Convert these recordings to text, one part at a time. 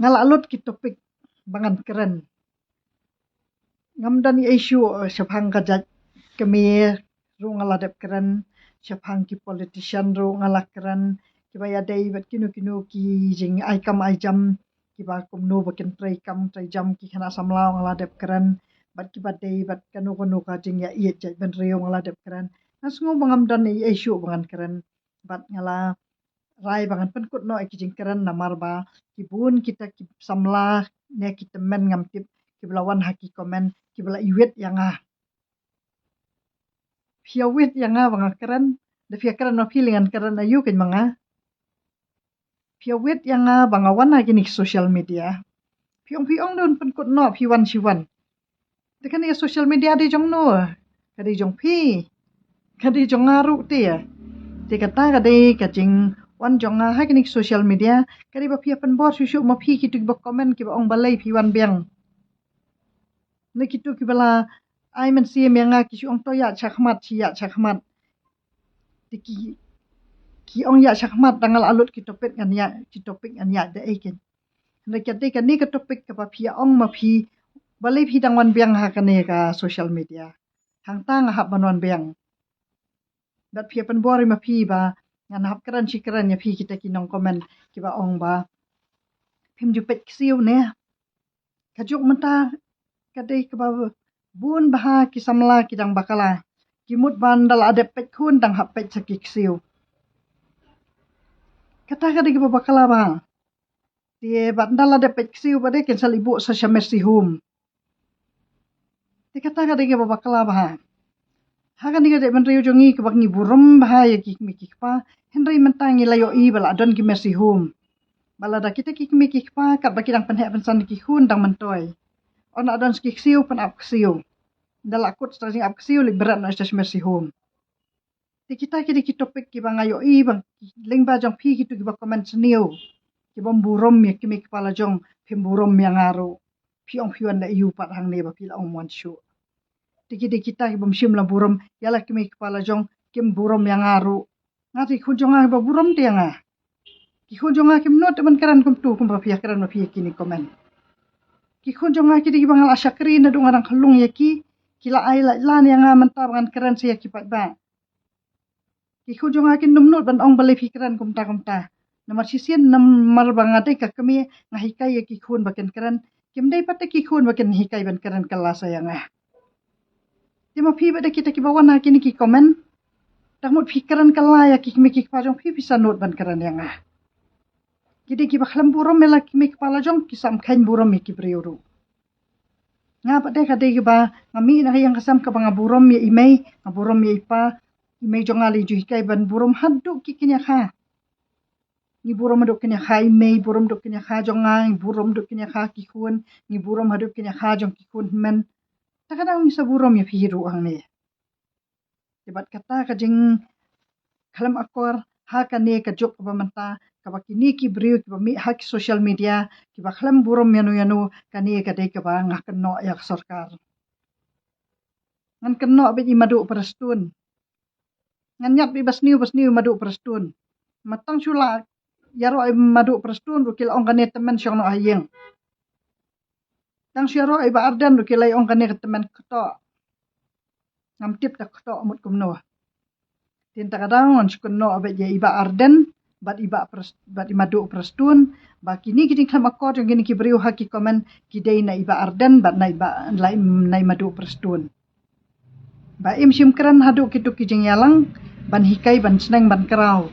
Ngalalut ki topik bangan keren. Ngamdan isu syapang kajat kami ru ngaladap keren, syapang ki politician ru ngalak keren, kibaya dai bat kinu ki jing ai kam ai jam kiba kumnu bakin trai jam ki kana samlau ngaladap keren, bat kibat dai bat kanu ka jing ya iet jai ban riu ngaladap keren. Nasungu bangamdan isu bangan keren, bat ngala rai bangan penkut no iki keren namar ba kibun kita samla ne kita men ngam tip kiblawan haki komen kibla iwet yang piawit yang banga keren da pia keren no feelingan keren ayu ken manga piawit yang banga wana gini social media piong don penkut no piwan siwan tekan ya social media di jong no kadi jong pi kadi jong ngaru ti ya ti kata kadi kacing wan jong ha kini social media kadi ba pia penbor susu ma pi kitu ba komen ki ba ong balai pi wan biang ne kitu ki bala ai men si menga ki ong to ya chakmat chi ya chakmat tiki ki ong ya chakmat dangal alut ki topik an ya da eken ne kati kan ni ka topik ka pa pia ong ma pi balai pi dang wan biang ha kane ka social media hang tang ha banwan biang dat pia penbor ma pi ba ngan hap keren si keren ya pi kita ki nong komen ki ba ong ba pim jupet siu ne kajuk menta kadai ke ba bun baha ki samla ki dang bakala kimut bandal ada pet kun dang hap pet sakik siu kata kadai ke ba bakala ba tie bandal ada pet siu ba de ken salibu sa shamesi hum tie kata kadai ke ba bakala ba hakan ni kadai ben riu jongi ke bangi burum bahaya ki miki pa henry mentangi layo i bala don ki mesi hum bala da kita ki miki pa kat baki dang penhek pensan ki hun dang mentoi on adon skik siu pen ap siu dalak kut strasi ap siu li berat na stas mercy home ti kita ki topik ki bang ayo i bang ling ba jong pi ki tu ki ba komen seniu ki bom burom mi ki mi kepala jong pim burom yang ngaru pi ong piwan da iu pat hang ne ba pi la ong wan shu ti kita ki bom sim la burom yala ki mi kepala jong kim burom yang ngaru ngati kun jong ba burom dia nga ki kun jong kim not ban karan kum tu kum ba pi karan ma pi ki ni komen ki kun jong ki di bangal asyakri na dung arang kalung ya ki kila ai la lan yang menta bangan keren sia ki pat ba ki kun jong ki numnut ban ong balai pikiran kum ta namar sisien namar bangate ka kami ngahikai ya ki kun baken keren kim dai pat ki kun baken hikai ban keren kelas sayang Timo pi ba kita ki bawan ha kini ki komen tamut pikiran kala ya ki mi ki pajong pi bisa not ban keren yang Jadi ki baklam burom mela ki mi kepala jong ki sam kain burom mi ki briuru. Nga pa dek ade ki ba ngami na yang kasam ka banga burom ya imei nga burom ya ipa imei jong ali ju hikai ban burom hadu ki kinya kha. Ni burom hadu kinya kha imei burom hadu kinya kha jong ngai burom hadu kinya kha ki kun ni burom hadu kinya kha jong ki kun men. Takadang ni sa burom ya pihiru ang ne. Debat kata ka jing kalam akor ha ka ne ka jok ba manta kaba kini ki briu ki mi hak social media ki ba khlam burom yanu kani ka dei ka ba ngah keno ya sarkar ngan keno be i madu perestun ngan nyat bi basniu madu perestun matang sula yaro ai madu perestun rukil ong kane temen syong no ayeng tang syaro ai ba ardan rukil ai ong kane temen keto ngam tip tak keto mut kumno tin takadang on syukno be je iba arden bat imadu perestun ba kini kini kham akor jong kini ki briu haki komen ki dei na iba arden bat na iba lai nai madu perestun ba im sim kran hadu kitu ki jing yalang ban hikai ban seneng ban kerau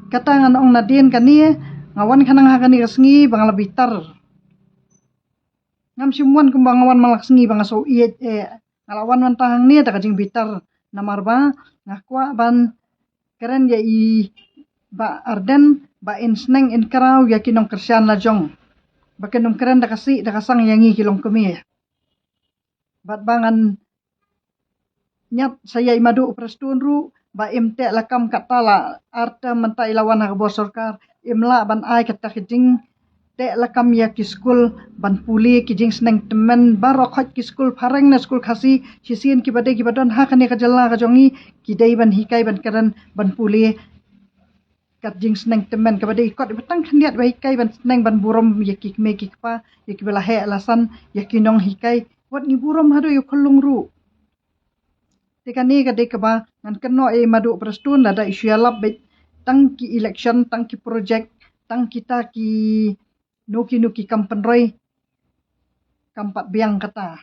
kata ngan ong nadien kani ngawan kanang hakani resngi bang lebih tar ngam simuan kumbang ngawan malak sengi bang so iet ngalawan wan tahang ni ada kajing bitar namar ba ngakwa ban keren ya i ba arden ba in sneng in karau ya kinong kersian la jong ba kenum keren da kasi da kasang yangi kilong kemi bat bangan nyat saya imadu prestun ru ba imte lakam katala arta mentai lawan ha bo sarkar imla ban ai kata kijing te lakam ya ki skul ban puli kijing sneng temen baro khot ki skul pharang na skul khasi sisien ki bade ki badon ha kane ka jalla ka jongi ki dei ban hikai ban karan ban puli kat jing seneng temen kepada ikut betang khniat ba hikai ban seneng ban burom ya ki me ki pa ya ki bela he alasan ya ki nong hikai wat ni burom hado yo khulung ru tekani ka de ka ba ngan keno madu prestun ada isu yalap bet tang ki election tang ki project tang kita ki nuki kampen roy kampat biang kata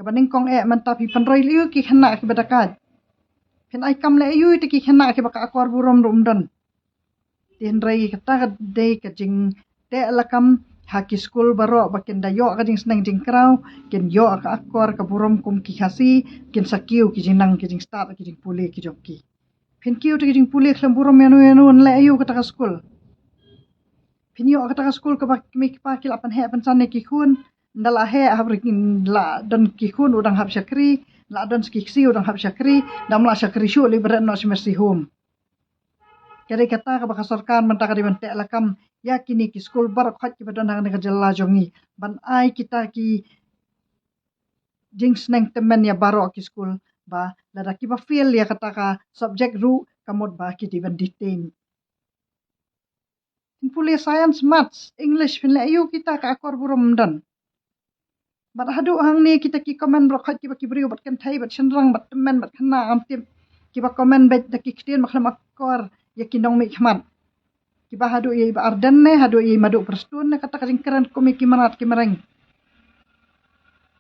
kabaning kong mantapi penroy liu ki khana ki badakat pen ai kam le yu te ki khana ki baka akwar burom rumdan tin rai kata de ka jing te lakam haki school baro bakin da yo ka jing seneng jing krau kin yo ka akwar ka burom kum ki khasi kin sakiu ki jing nang ki jing start ki jing puli ki jokki pen kiu te ki jing puli khlam burom yanu le yu kata ka school pen yo kata ka school ka bak mi pa ki lapan he pan san ki khun ndala he habrikin la don ki khun udang hab syakri la don skiksi udang hab syakri dam la syakri syu li beran no semesti home kare kata ka baka sarkar menta ka diban te lakam ya kini ki school bar khat ki badan hang ka jalla jongi ban ai kita ki jing sneng temen ya baro ki school ba lada ki ba feel ya kata ka subject ru kamot ba ki diban detain puli science maths english pin la yu kita ka akor burum dan bat hadu hang ni kita ki komen bro khat ki ba ki bri bat kan thai bat chenrang bat temen bat khana am tim ki ba komen bet da ki ktin makhlam akor ya ki nong mi khmat ki ba hadu ye ba ardan ne hadu ye madu prestun ne kata kajing keran ko mi ki manat ki mereng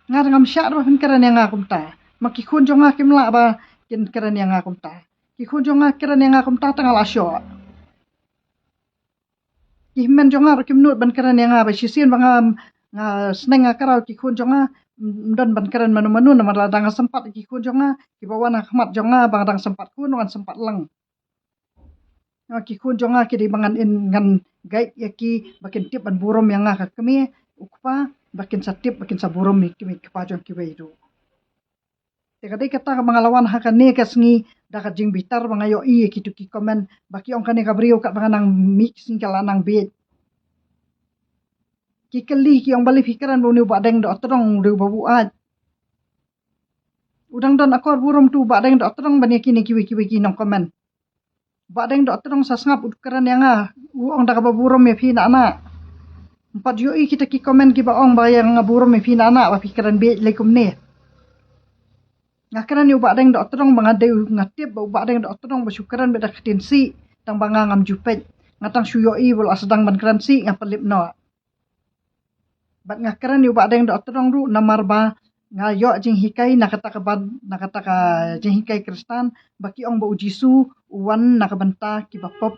ngar ngam syar ba pin keran yang akum ta maki khun jonga kim la ba kin keran yang akum ta ki khun jonga keran yang akum ta tangal asyo ki men jonga kim nut ban keran yang ba sisien bangam nga seneng akarau ki khun jonga dan ban keran manu-manu na madang sempat ki khun jonga ki bawana khmat jonga bang sempat khun wan sempat lang ki khun jonga ki di bangan in ngan guide ya ki bakin tip ban burom yang nga kami ukpa bakin satip bakin saburom mi ki pa jong ki weidu tekadai kata mangalawan hakan ne kasngi dakat jing bitar bangayo i ki tu ki komen baki ong kane kabriu kat banganang mix singkalanang bed ki keli ki ong bali fikiran bu ni badeng do terong du babu at udang don akor burom tu badeng do terong bani kini ki nong komen badeng do terong sasngap udkaran yang ong da burom me fi na empat yo i kita ki komen ki ba ong bayang burom me fi na ba fikiran be lekum ne ngakaran yo badeng do terong bangade ngatip ba badeng do terong ba syukaran be da ketensi tang bangangam jupet ngatang suyo i bol asdang ban keransi ngapelip no bat ngakaran yo badeng do terong ru namar ba ngayo jing hikai nakata ka jing hikai kristan baki ong ba ujisu uwan nakabenta ki bapop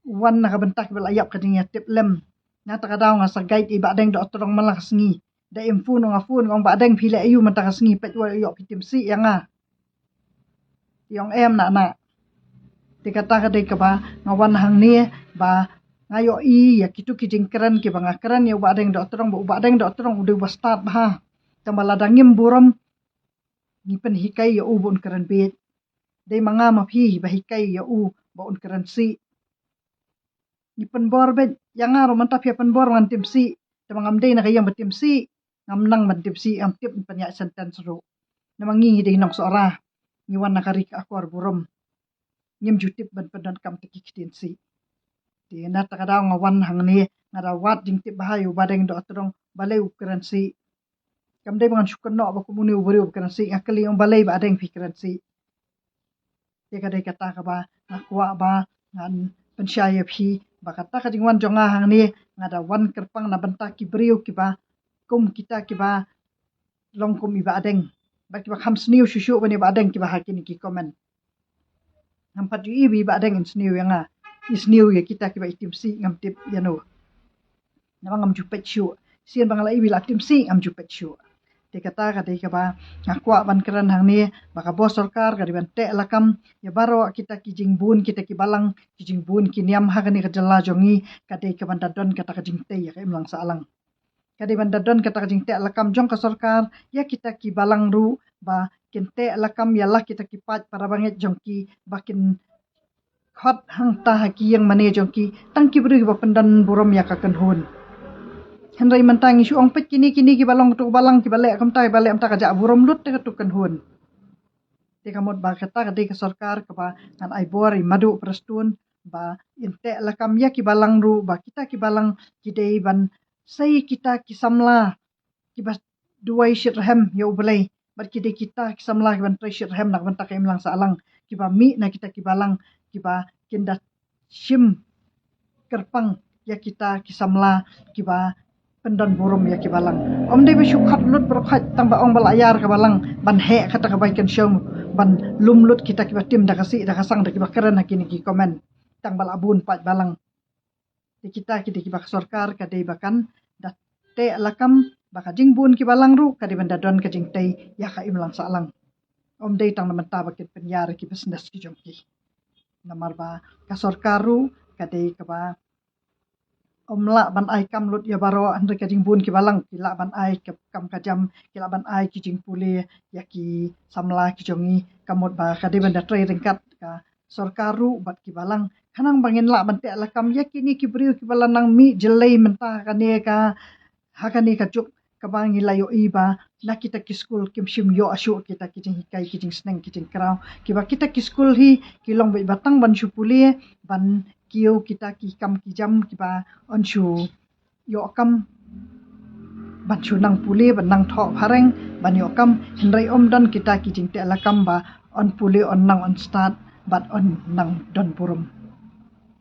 uwan nakabenta ki belayap kading tip lem ngata kadaw nga sa guide ibadeng do terong malakas ngi da info no ngafun ong badeng pila ayu mata kasngi pet wa yo pitim si yanga yong em na dikata ka de ka ba ngawan hang ni ba ngayo i ya kitu ki jingkran ki banga kran yo badeng do terong udah start ba tambala dangim buram ni pen hikai yo ubun kran bet dei manga ma phi ba hikai yo u ba un kran si ni pen bor bet yanga ro manta phi pen bor ngan tim si tamangam dei na kayang batim si ngam nang ban tim si am tip pen ya sentence ro namangi dei nong sora ni wan nakari akor buram nyem jutip ban pedan kam tiki kitin si di na takadaw nga wan hang ni ngarawat jing tip bahayu badeng do terong balay ukuran si kamday bangan syukur no ba kumuni ubari ukuran si ngakali yung balay ba adeng pikiran si kadai kata ka ba ngakwa ba ngan pensyaya phi ba kata ka jing wan jonga hang ni ngada wan kerpang na benta ki beriu ki ba kum kita ki ba long kum iba adeng ba ki ba kham sniu shushu bani ba adeng ki ba hakini ki komen nampat yu ibi ba adeng in sniu yang isniu ya kita ki ba itim si ngam tip yano namang ngam jupet syu sian bangala ibi la tim si ngam jupet syu de kata ka de ka ba ngakwa ban keran hang ni baka bos sarkar ka diban te lakam ya baro kita ki jingbun kita ki balang ki jingbun ki niam ha ni ka jalla jongi ka de ka ban dadon kata ka jingte ya ka imlang salang ka de ban dadon kata ka jingte lakam jong ka sarkar ya kita ki balang ru ba kinte lakam ya lah kita ki pat para banget jongki bakin khot hang ta ki yang mane jongki tangki beri ba pendan burom ya ka kanhun henrai mentang isu ong pet kini ki balong tu balang ki balek kam tai balek am ta ka ja burom lut te ka tu kanhun Di kamot ba kata kadi ke sorkar ke ba ngan ai bori madu perstun ba inte lakam ya ki balang ru ba kita ki balang kidei ban sai kita kisamla ki bas duai shirhem yo belai bar kidei kita kisamla ki ban trai shirhem nak ban takai melang salang ki ba mi na kita ki balang ki ba kinda shim kerpang ya kita kisamla ki ba pendan burum ya ki balang om dei besyukat lut berkhat tang ba ong balayar ka balang ban he kata kebaikan syom ban lumlut kita ki tim da kasi da kasang da ki bakaran hakini ki komen tang bal abun pat balang di kita ki di bak sorkar ka dei bakan da te lakam baka jing bun ki balang ru ka di banda don ka jing tei ya ka imlang salang om dei tang namenta bakit penyar ki business ki jongki namar ba ka sorkar ru ka dei ka ba omla ban ai kam lut ya baro andre ka jing bun ki balang ki la ban ai ke kam ka jam ki la ban ai ki jing pule ya ki samla ki jongi kamot ba ka de banda trai ringkat ka sorkaru bat ki balang kanang bangin la ban te la kam ya kini ki briu ki balang nang mi jelai menta ka ne ka hakani ka juk ka bangi layo iba na kita ki school kim shim yo asyu kita ki jing hikai ki jing sneng ki jing krau ki ba kita ki school hi ki long be batang ban shupule ban kiu kita ki kam ki jam ki ba on shu yo kam ban shu nang puli ban nang tho phareng ban yo kam hendrai om don kita ki jing te la kam ba on puli on nang on start bat on nang don purum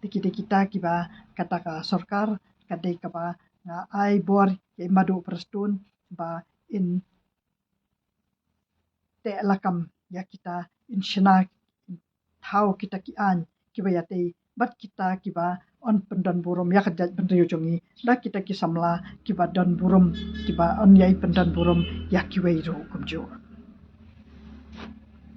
tiki kita ki ba kata ka sorkar kadai ka ba nga ai bor ke madu prestun ba in te la kam ya kita in shina how kita ki an ki ba ya te bat kita ki ba on pendan burum ya kajat benriu jongi da kita ki samla ki ba don burum ki ba on yai pendan burum ya ki wei ro kumjo